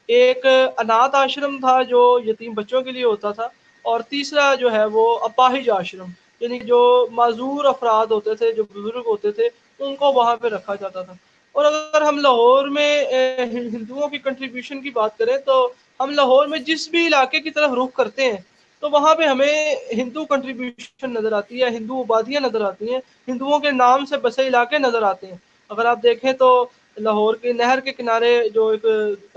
एक अनाथ आश्रम था जो यतीम बच्चों के लिए होता था। और तीसरा जो है वो अपाहिज आश्रम, यानी कि जो माज़ूर अफ़राद होते थे, जो बुज़ुर्ग होते थे, उनको वहाँ पे रखा जाता था। और अगर हम लाहौर में हिंदुओं की कंट्रीब्यूशन की बात करें, तो हम लाहौर में जिस भी इलाके की तरफ रुख करते हैं, तो वहाँ पे हमें हिंदू कंट्रीब्यूशन नज़र आती है, हिंदू आबादियाँ नज़र आती हैं, हिंदुओं के नाम से बसे इलाके नज़र आते हैं। अगर आप देखें तो लाहौर के नहर के किनारे जो एक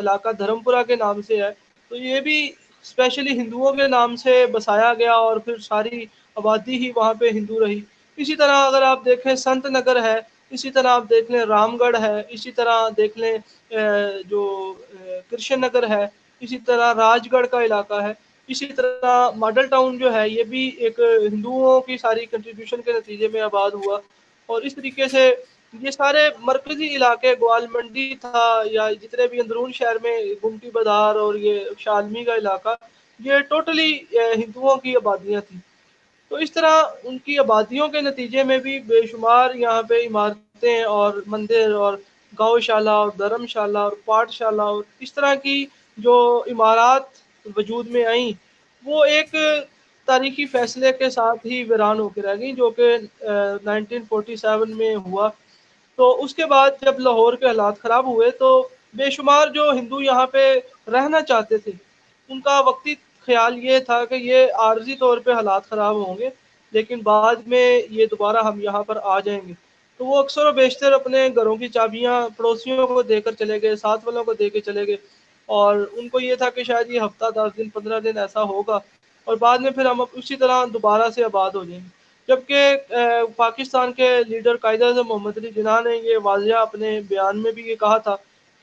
इलाका धर्मपुरा के नाम से है, तो ये भी स्पेशली हिंदुओं के नाम से बसाया गया, और फिर सारी आबादी ही वहाँ पे हिंदू रही। इसी तरह अगर आप देखें संत नगर है, इसी तरह आप देख लें रामगढ़ है, इसी तरह देख लें जो कृष्ण नगर है, इसी तरह राजगढ़ का इलाका है, इसी तरह मॉडल टाउन जो है, ये भी एक हिंदुओं की सारी कंट्रीब्यूशन के नतीजे में आबाद हुआ। और इस तरीके से ये सारे मरकज़ी इलाके, ग्वाल मंडी था, या जितने भी अंदरून शहर में गुमटी बाज़ार और ये शालमी का इलाका, ये टोटली हिंदुओं की आबादियाँ थी। तो इस तरह उनकी आबादियों के नतीजे में भी बेशुमार यहाँ पे इमारतें और मंदिर और गौशाला और धर्मशाला और पाठशाला और इस तरह की जो इमारत वजूद में आई, वो एक तारीखी फ़ैसले के साथ ही वीरान होकर रह गई, जो कि 1947 में हुआ। तो उसके बाद जब लाहौर के हालात ख़राब हुए, तो बेशुमार जो हिंदू यहाँ पे रहना चाहते थे, उनका वक़्ती ख़्याल ये था कि ये आर्ज़ी तौर पे हालात ख़राब होंगे, लेकिन बाद में ये दोबारा हम यहाँ पर आ जाएँगे। तो वो अक्सर व बेशतर अपने घरों की चाबियाँ पड़ोसियों को देकर चले गए, साथ वालों को दे के चले गए, और उनको ये था कि शायद ये हफ़्ता 10 दिन, 15 दिन ऐसा होगा, और बाद में फिर हम उसी तरह दोबारा से आबाद हो जाएँगे। जबकि पाकिस्तान के लीडर कायद-ए-आज़म मोहम्मद अली जिन्ना ने ये वाज़िया अपने बयान में भी ये कहा था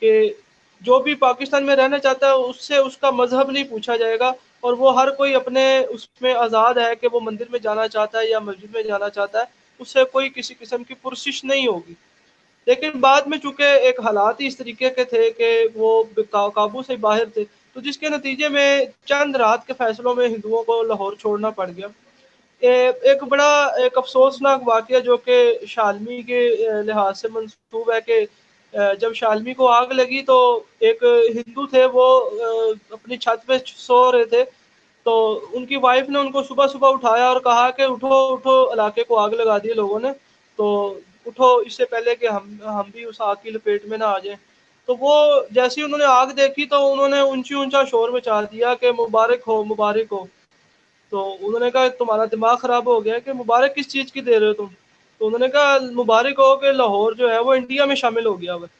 कि जो भी पाकिस्तान में रहना चाहता है, उससे उसका मज़हब नहीं पूछा जाएगा, और वो हर कोई अपने उसमें आज़ाद है कि वो मंदिर में जाना चाहता है या मस्जिद में जाना चाहता है, उससे कोई किसी किस्म की पुरसिश नहीं होगी। लेकिन बाद में चूँकि एक हालात ही इस तरीके के थे कि वो काबू से बाहर थे, तो जिसके नतीजे में चंद रात के फ़ैसलों में हिंदुओं को लाहौर छोड़ना पड़ गया। एक बड़ा एक अफ़सोसनाक वाक़या जो कि शालमी के लिहाज़ से मंसूब है कि जब शालमी को आग लगी, तो एक हिंदू थे, वो अपनी छत पे सो रहे थे, तो उनकी वाइफ़ ने उनको सुबह-सुबह उठाया और कहा कि उठो, उठो, इलाके को आग लगा दी है लोगों ने, तो उठो इससे पहले कि हम भी उस आग की लपेट में ना आ जाएँ। तो वो जैसे ही उन्होंने आग देखी, तो उन्होंने ऊँची-ऊँचा शोर मचा दिया कि मुबारक हो, मुबारक हो। तो उन्होंने कहा तुम्हारा दिमाग खराब हो गया कि मुबारक किस चीज़ की दे रहे हो तुम? तो उन्होंने कहा मुबारक हो कि लाहौर जो है वो इंडिया में शामिल हो गया हुआ है।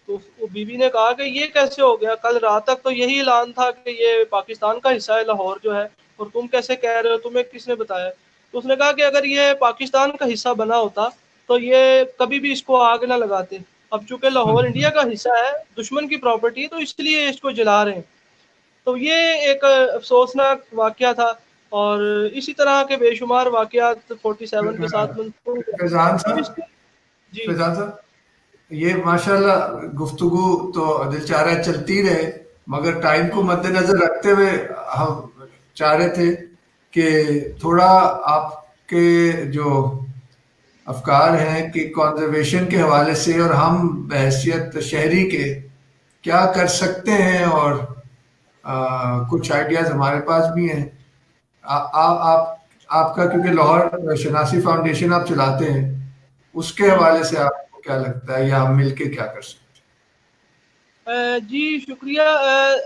तो वो बीवी ने कहा कि ये कैसे हो गया? कल रात तक तो यही ऐलान था कि ये पाकिस्तान का हिस्सा है लाहौर जो है, और तुम कैसे कह रहे हो, तुम्हें किसने बताया? तो उसने कहा कि अगर ये पाकिस्तान का हिस्सा बना होता तो ये कभी भी इसको आग ना लगाते। अब चूंकि लाहौर इंडिया का हिस्सा है, दुश्मन की प्रॉपर्टी है, तो इसलिए इसको जला रहे हैं। तो ये एक अफसोसनाक वाकया था, और इसी तरह के बेशुमार वाकयात 47 के साथ मंसूब हैं। फैजान तो साहब, इसके जी, फैजान साहब, ये माशाल्लाह गुफ्तगू तो दिल चाह रहा है चलती रहे, मगर टाइम को हुँ, मद्देनजर रखते हुए हम चाह रहे थे कि थोड़ा आपके जो अफकार हैं कि कंजर्वेशन के हवाले से और हम बहैसियत शहरी के क्या कर सकते हैं, और कुछ आइडियाज हमारे पास भी हैं। आप आपका, क्योंकि लाहौर शनासी फाउंडेशन आप चलाते हैं, उसके हुँ। हवाले से आपको क्या लगता है या हम मिलके क्या कर सकते जी शुक्रिया।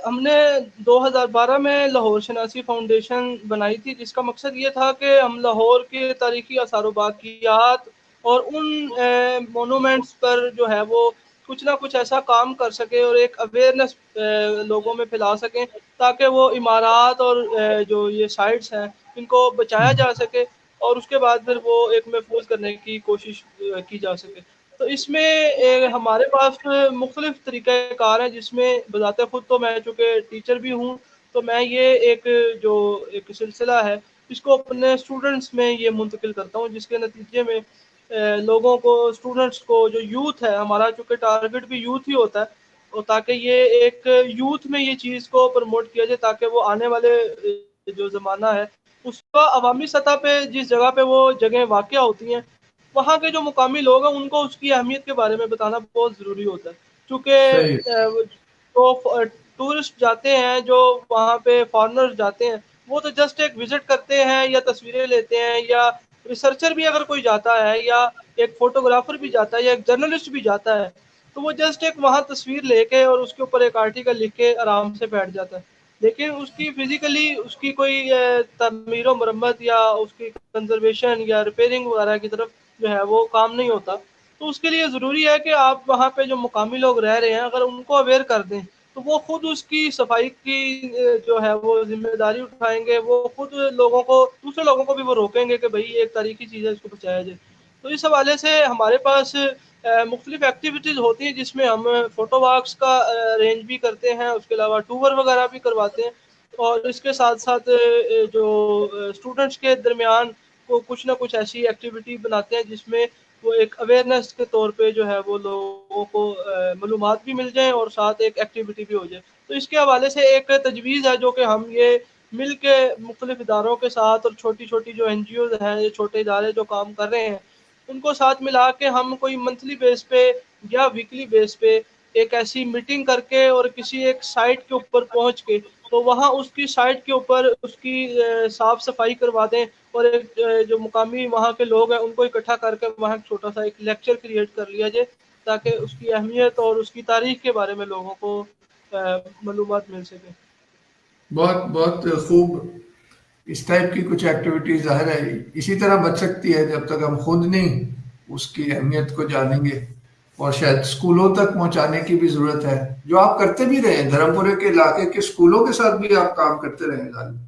हमने 2012 में लाहौर शनासी फाउंडेशन बनाई थी, जिसका मकसद ये था कि हम लाहौर के तारीखी आसार बाक़ियात और उन मोनूमेंट्स पर जो है वो कुछ ना कुछ ऐसा काम कर सकें और एक अवेयरनेस लोगों में फैला सकें, ताकि वो इमारत और जो ये साइट्स हैं इनको बचाया हैं? जा सके, और उसके बाद फिर वो एक महफूज करने की कोशिश की जा सके। तो इसमें हमारे पास मुख्तलिफ तरीक़ाकार हैं, जिसमें बज़ाते ख़ुद तो मैं चूँकि टीचर भी हूँ, तो मैं ये एक जो एक सिलसिला है, इसको अपने स्टूडेंट्स में ये मुंतकिल करता हूँ, जिसके नतीजे में लोगों को, स्टूडेंट्स को, जो यूथ है हमारा, चूँकि टारगेट भी यूथ ही होता है, और ताकि ये एक यूथ में ये चीज़ को प्रमोट किया जाए, ताकि वो आने वाले जो ज़माना है, उसका अवामी सतह पे जिस जगह पे वो जगह वाक़या होती हैं, वहाँ के जो मुकामी लोग हैं उनको उसकी अहमियत के बारे में बताना बहुत ज़रूरी होता है। चूँकि सही। जो टूरिस्ट जाते हैं, जो वहाँ पे फॉरेनर्स जाते हैं, वो तो जस्ट एक विज़िट करते हैं या तस्वीरें लेते हैं, या रिसर्चर भी अगर कोई जाता है, या एक फ़ोटोग्राफ़र भी जाता है, या एक जर्नलिस्ट भी जाता है, तो वो जस्ट एक वहाँ तस्वीर लेके और उसके ऊपर एक आर्टिकल लिख के आराम से बैठ जाता है। लेकिन उसकी फ़िज़िकली उसकी कोई तमीर और मरम्मत या उसकी कंज़र्वेशन या रिपेयरिंग वगैरह की तरफ जो है वो काम नहीं होता। तो उसके लिए ज़रूरी है कि आप वहाँ पे जो मुकामी लोग रह रहे हैं, अगर उनको अवेयर कर दें, तो वो खुद उसकी सफाई की जो है वो ज़िम्मेदारी उठाएँगे, वो खुद लोगों को, दूसरे लोगों को भी वो रोकेंगे कि भई ये एक तारीख़ी चीज़ है, इसको बचाया जाए। तो इस हवाले से हमारे पास मुख्तलिफ़ एक्टिविटीज़ होती हैं, जिसमें हम फ़ोटो वॉक्स का अरेंज भी करते हैं, उसके अलावा टूर वगैरह भी करवाते हैं, और इसके साथ-साथ जो स्टूडेंट्स के दरमियान वो कुछ ना कुछ ऐसी एक्टिविटी बनाते हैं, जिसमें वो एक अवेयरनेस के तौर पे जो है वो लोगों को मालूमात भी मिल जाएँ और साथ एक एक्टिविटी भी हो जाए। तो इसके हवाले से एक तजवीज़ है, जो कि हम ये मिल के मुख्तलिफ़ इदारों के साथ और छोटी-छोटी जो एनजीओज़ हैं, ये छोटे इदारे जो काम कर रहे हैं, उनको साथ मिला के हम कोई मंथली बेस पे या वीकली बेस पे एक ऐसी मीटिंग करके और किसी एक साइट के ऊपर पहुँच के, तो वहाँ उसकी साइट के ऊपर उसकी साफ-सफाई करवा दें, और एक जो मुकामी वहाँ के लोग हैं उनको इकट्ठा करके वहाँ एक छोटा-सा एक लेक्चर क्रिएट कर लिया जाए, ताकि उसकी अहमियत और उसकी तारीख़ के बारे में लोगों को मालूमात मिल सके। बहुत बहुत खूब। इस टाइप की कुछ एक्टिविटीज ज़ाहिर है इसी तरह बच सकती है, जब तक हम खुद नहीं उसकी अहमियत को जानेंगे, और शायद स्कूलों तक पहुंचाने की भी ज़रूरत है, जो आप करते भी रहे हैं। धर्मपुरे के इलाके के स्कूलों के साथ भी आप काम करते रहे हैं गालिब।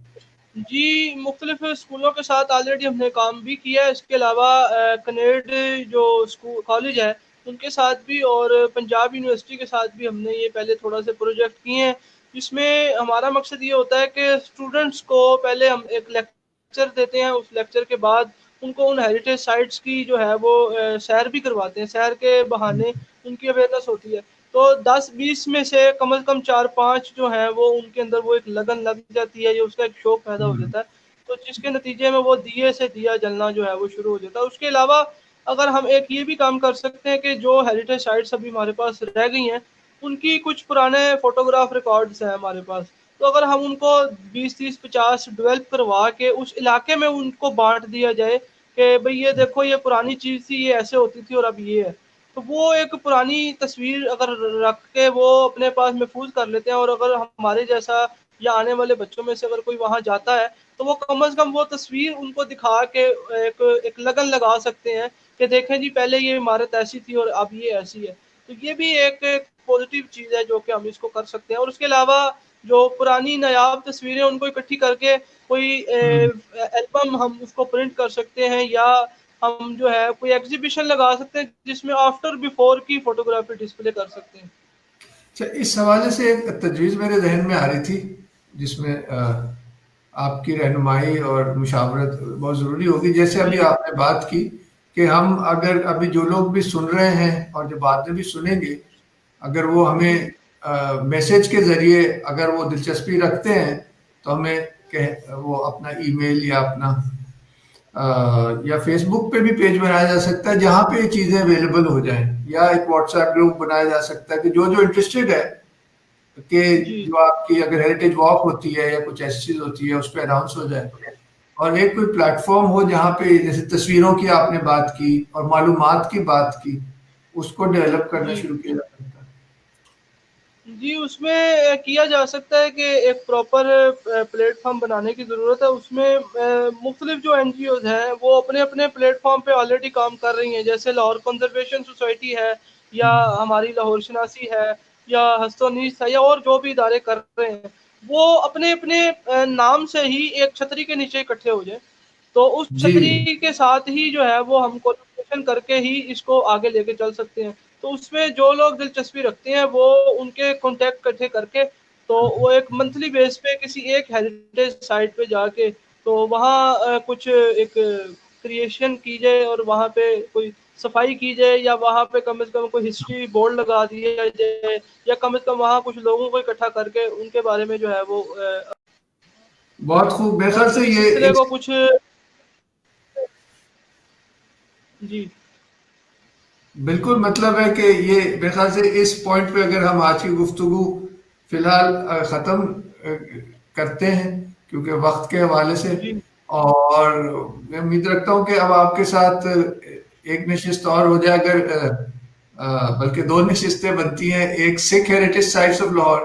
जी, मुख्तलिफ़ स्कूलों के साथ ऑलरेडी हमने काम भी किया है। इसके अलावा कनेड जो कॉलेज है, उनके साथ भी, और पंजाब यूनिवर्सिटी के साथ भी हमने ये पहले थोड़ा से प्रोजेक्ट किए हैं, जिसमें हमारा मकसद ये होता है कि स्टूडेंट्स को पहले हम एक लेक्चर देते हैं, उस लेक्चर के बाद उनको उन हेरिटेज साइट्स की जो है वो सैर भी करवाते हैं। सैर के बहाने उनकी अवेयरनेस होती है। तो 10-20 में से कम 4-5 जो हैं वो उनके अंदर वो एक लगन लग जाती है, या उसका एक शौक पैदा हो जाता है। तो जिसके नतीजे में वो दिए से दिया जलना जो है वो शुरू हो जाता है। उसके अलावा अगर हम एक ये भी काम कर सकते हैं कि जो हेरिटेज साइट्स अभी हमारे पास रह गई हैं, उनकी कुछ पुराने फ़ोटोग्राफ रिकॉर्ड्स हैं हमारे पास। तो अगर हम उनको 20-30-50 डेवलप करवा के उस इलाके में उनको बाँट दिया जाए कि भई ये देखो, ये पुरानी चीज़ थी, ये ऐसे होती थी और अब ये है। तो वो एक पुरानी तस्वीर अगर रख के वो अपने पास महफ़ूज़ कर लेते हैं, और अगर हमारे जैसा या आने वाले बच्चों में से अगर कोई वहाँ जाता है, तो वो कम से कम वो तस्वीर उनको दिखा के एक लगन लगा सकते हैं कि देखें जी पहले ये इमारत ऐसी थी और अब ये ऐसी है। तो ये भी एक पॉजिटिव चीज़ है जो कि हम इसको कर सकते हैं। और उसके अलावा जो पुरानी नायाब तस्वीरें उनको इकट्ठी करके कोई हम्म। एल्बम हम उसको प्रिंट कर सकते हैं, या हम जो है कोई एग्जीबिशन लगा सकते हैं जिसमें आफ्टर बिफोर की फोटोग्राफी डिस्प्ले कर सकते हैं। अच्छा, इस हवाले से एक तजवीज़ मेरे जहन में आ रही थी, जिसमें आपकी रहनुमाई और मुशावरत बहुत ज़रूरी होगी। जैसे अभी जी आपने बात की कि हम अगर अभी जो लोग भी सुन रहे हैं और जो बाद में भी सुनेंगे, अगर वो जी हमें मैसेज के ज़रिए अगर वो दिलचस्पी रखते हैं, तो हमें कह वो अपना ईमेल या अपना या फेसबुक पे भी पेज बनाया जा सकता है जहाँ पे ये चीज़ें अवेलेबल हो जाएं, या एक व्हाट्सएप ग्रुप बनाया जा सकता है कि जो जो इंटरेस्टेड है कि जी जो आपकी अगर हेरिटेज वॉक होती है या कुछ ऐसी चीज होती है उस पर अनाउंस हो जाए, और एक कोई प्लेटफॉर्म हो जहाँ पे जैसे तस्वीरों की आपने बात की और मालूमात की बात की, उसको डेवलप करना जी शुरू किया जा सकता है। जी, उसमें किया जा सकता है कि एक प्रॉपर प्लेटफ़ॉर्म बनाने की ज़रूरत है। उसमें मुख्तलिफ़ जो एनजीओज़ हैं, वो अपने-अपने प्लेटफ़ॉर्म पे ऑलरेडी काम कर रही हैं। जैसे लाहौर कंज़र्वेशन सोसाइटी है, या हमारी लाहौर शनासी है, या हस्तोनीस है, या और जो भी इदारे कर रहे हैं, वो अपने-अपने नाम से ही एक छतरी के नीचे इकट्ठे हो जाएँ। तो उस जी, छतरी के साथ ही जो है वो हम कोलैबोरेशन करके ही इसको आगे लेके चल सकते हैं। तो उसमें जो लोग दिलचस्पी रखते हैं वो उनके कॉन्टैक्ट इकट्ठे करके, तो वो एक मंथली बेस पे किसी एक हेरिटेज साइट पे जाके, तो वहाँ कुछ एक क्रिएशन की जाए और वहाँ पे कोई सफाई की जाए, या वहाँ पे कम से कम कोई हिस्ट्री बोर्ड लगा दिया जाए, या कम से कम वहाँ कुछ लोगों को इकट्ठा करके उनके बारे में जो है वो बहुत खूब। मेरे ख्याल से इस ये सिलसिले इस को कुछ जी बिल्कुल मतलब है कि ये मेरे ख्याल से इस पॉइंट पे अगर हम आज की गुफ्तगू फिलहाल ख़त्म करते हैं, क्योंकि वक्त के हवाले से। जी और मैं उम्मीद रखता हूँ कि अब आपके साथ एक नशिस्त और हो जाए, अगर बल्कि दो नशिस्तें बनती हैं, एक Sikh heritage sites of Lahore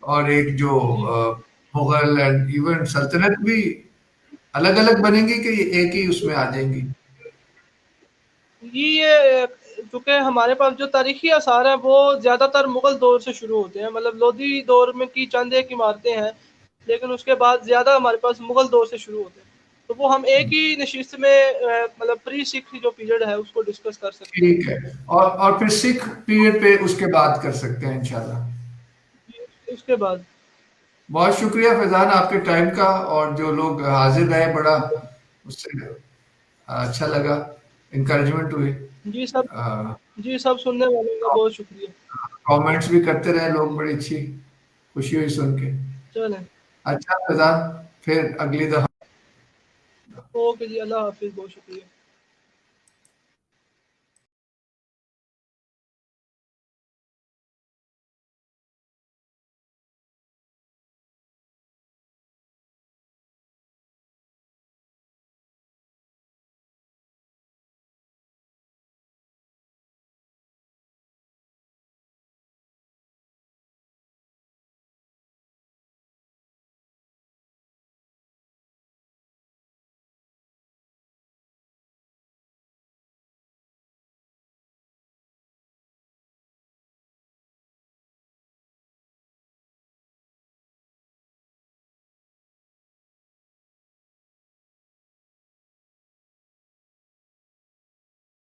और एक जो जी मुगल एंड इवन सल्तनत भी अलग अलग बनेंगी कि ये एक ही उसमें आ जाएंगी। जी, ये चूँकि हमारे पास जो तारीख़ी आसार हैं, वो ज़्यादातर मुग़ल दौर से शुरू होते हैं। मतलब लोधी दौर में की चंद एक इमारतें हैं, लेकिन उसके बाद ज़्यादा हमारे पास मुग़ल दौर से शुरू होते हैं। तो वो हम एक ही नशिस्त में मतलब प्री सिख जो पीरियड है, उसको डिस्कस कर सकते हैं। ठीक है, और फिर सिख पीरियड पे उसके बाद कर सकते हैं इंशाल्लाह। जी, उसके बाद बहुत शुक्रिया फैजान आपके टाइम का, और जो लोग हाजिर रहे बड़ा उससे अच्छा लगा, इंकरेजमेंट हुई। जी, सब सुनने वालों का बहुत शुक्रिया। कमेंट्स भी करते रहे लोग, बड़ी अच्छी खुशी हुई सुन के। चलें, अच्छा फैजान, फिर अगली दफा। ओके जी, अल्लाह हाफ़िज़, बहुत शुक्रिया।